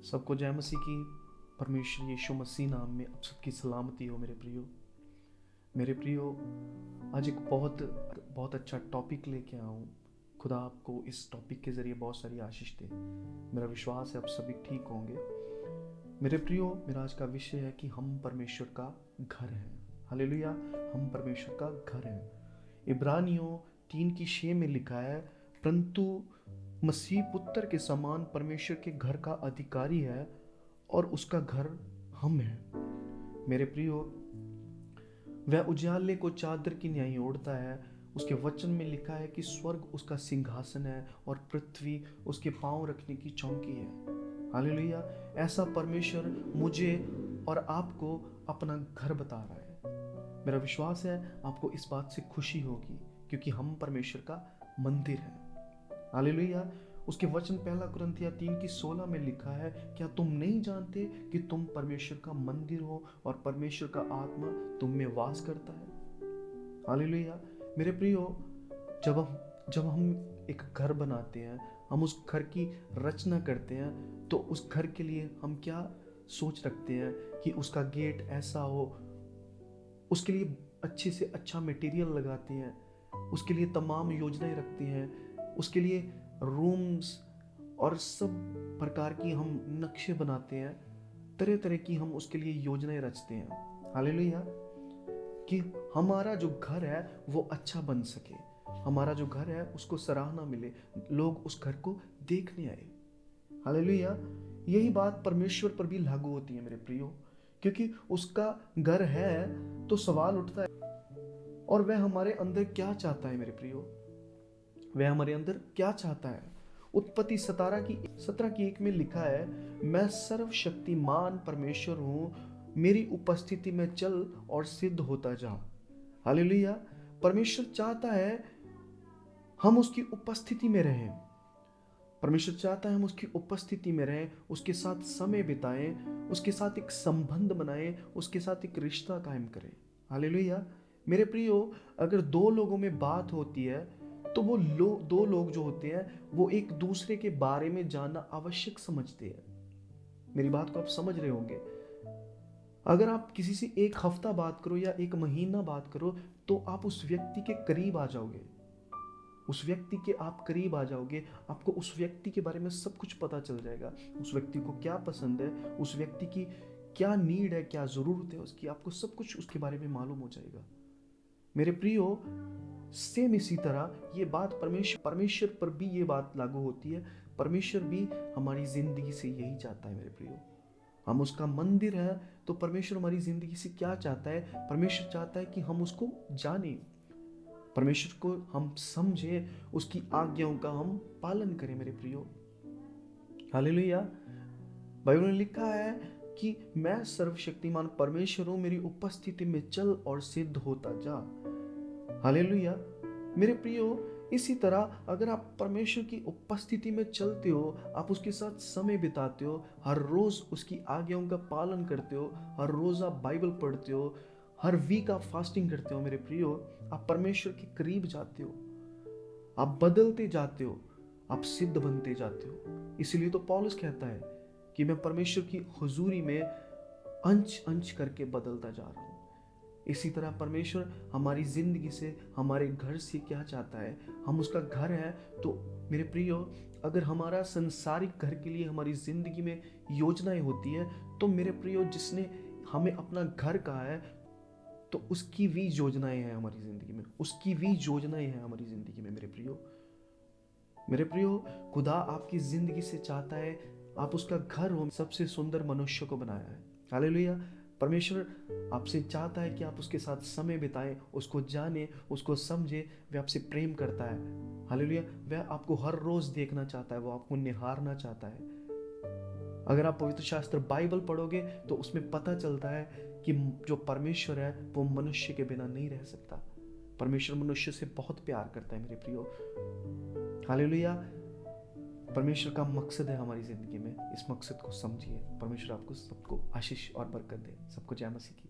सबको जय मसीह की। परमेश्वर यीशु मसीह नाम में आप सबकी सलामती हो। मेरे प्रियो, आज एक बहुत अच्छा टॉपिक लेके आया हूँ। खुदा आपको इस टॉपिक के ज़रिए बहुत सारी आशीष दे। मेरा विश्वास है आप सभी ठीक होंगे। मेरे प्रियो, मेरा आज का विषय है कि हम परमेश्वर का घर हैं। हालेलुया, हम परमेश्वर का घर हैं। इब्रानियों 3:6 में लिखा है, परंतु मसीह पुत्र के समान परमेश्वर के घर का अधिकारी है और उसका घर हम हैं। मेरे प्रियो, वह उजाले को चादर की न्याय ओढ़ता है। उसके वचन में लिखा है कि स्वर्ग उसका सिंहासन है और पृथ्वी उसके पांव रखने की चौकी है। हालेलुया, ऐसा परमेश्वर मुझे और आपको अपना घर बता रहा है। मेरा विश्वास है आपको इस बात से खुशी होगी, क्योंकि हम परमेश्वर का मंदिर है। हालेलुया, उसके वचन 1 कुरिन्थियों 3:16 में लिखा है, क्या तुम नहीं जानते कि तुम परमेश्वर का मंदिर हो और परमेश्वर का आत्मा तुम में वास करता है। हालेलुया, मेरे प्रियो, जब हम एक घर बनाते हैं, हम उस घर की रचना करते हैं, तो उस घर के लिए हम क्या सोच रखते हैं कि उसका गेट ऐसा हो। उसके लिए अच्छे से अच्छा मटेरियल लगाते हैं, उसके लिए तमाम योजनाएं रखते हैं, उसके लिए रूम्स और सब प्रकार की हम नक्शे बनाते हैं, तरह तरह की हम उसके लिए योजनाएं रचते हैं। हालेलुया, कि हमारा जो घर है वो अच्छा बन सके, हमारा जो घर है उसको सराहना मिले, लोग उस घर को देखने आए। हालेलुया, यही बात परमेश्वर पर भी लागू होती है मेरे प्रियो, क्योंकि उसका घर है तो सवाल उठता है, और वह हमारे अंदर क्या चाहता है मेरे प्रियो, वह हमारे अंदर क्या चाहता है। उत्पत्ति 17:1 में लिखा है, मैं सर्वशक्तिमान परमेश्वर हूं, मेरी उपस्थिति में चल और सिद्ध होता जा। हालेलुया, परमेश्वर चाहता है हम उसकी उपस्थिति में रहें। परमेश्वर चाहता है हम उसकी उपस्थिति में रहें, उसके साथ समय बिताएं, उसके साथ एक संबंध बनाएं, उसके साथ एक रिश्ता कायम करें। हालेलुया, मेरे प्रियो, अगर दो लोगों में बात होती है तो वो दो लोग जो होते हैं वो एक दूसरे के बारे में जानना आवश्यक समझते हैं। मेरी बात को आप समझ रहे होंगे। अगर आप किसी से एक हफ्ता बात करो या एक महीना बात करो, तो आप उस व्यक्ति के करीब आ जाओगे, उस व्यक्ति के आप करीब आ जाओगे। आपको उस व्यक्ति के बारे में सब कुछ पता चल जाएगा, उस व्यक्ति को क्या पसंद है, उस व्यक्ति की क्या नीड है, क्या जरूरत है उसकी, आपको सब कुछ उसके बारे में मालूम हो जाएगा। मेरे प्रियो, सेम इसी तरह ये बात परमेश्वर पर भी ये बात लागू होती है। परमेश्वर भी हमारी जिंदगी से यही चाहता है मेरे प्रियो। हम उसका मंदिर है, तो परमेश्वर हमारी जिंदगी से क्या चाहता है? परमेश्वर चाहता है कि हम उसको जाने, परमेश्वर को हम समझे, उसकी आज्ञाओं का हम पालन करें मेरे प्रियो। हालेलुया, बाइबल में लिखा है कि मैं सर्वशक्तिमान परमेश्वर हूं, मेरी उपस्थिति में चल और सिद्ध होता जा। हालेलुया, मेरे प्रियो, इसी तरह अगर आप परमेश्वर की उपस्थिति में चलते हो, आप उसके साथ समय बिताते हो, हर रोज उसकी आज्ञाओं का पालन करते हो, हर रोज आप बाइबल पढ़ते हो, हर वीक आप फास्टिंग करते हो, मेरे प्रियो, आप परमेश्वर के करीब जाते हो, आप बदलते जाते हो, आप सिद्ध बनते जाते हो। इसीलिए तो पौलुस कहता है कि मैं परमेश्वर की हुजूरी में अंश अंश करके बदलता जा रहा हूं। इसी तरह परमेश्वर हमारी जिंदगी से, हमारे घर से क्या चाहता है? हम उसका घर है। तो मेरे प्रियो, अगर हमारा संसारिक घर के लिए हमारी जिंदगी में योजनाएं होती है, तो मेरे प्रियो, जिसने हमें अपना घर कहा है, तो उसकी भी योजनाएं हैं हमारी जिंदगी में, उसकी भी योजनाएं हैं हमारी जिंदगी में। मेरे प्रियो, खुदा आपकी जिंदगी से चाहता है आप उसका घर हो। सबसे सुंदर मनुष्य को बनाया है। हालेलुया, परमेश्वर आपसे चाहता है कि आप उसके साथ समय बिताएं, उसको जाने, उसको समझे। वह आपसे प्रेम करता है। हालेलुया, वह आपको हर रोज देखना चाहता है, वो आपको निहारना चाहता है। अगर आप पवित्र शास्त्र बाइबल पढ़ोगे तो उसमें पता चलता है कि जो परमेश्वर है वो मनुष्य के बिना नहीं रह सकता। परमेश्वर मनुष्य से बहुत प्यार करता है मेरे प्रियो। हालेलुया, परमेश्वर का मकसद है हमारी जिंदगी में, इस मकसद को समझिए। परमेश्वर आपको सबको आशीष और बरकत दे। सबको जय मसीह की।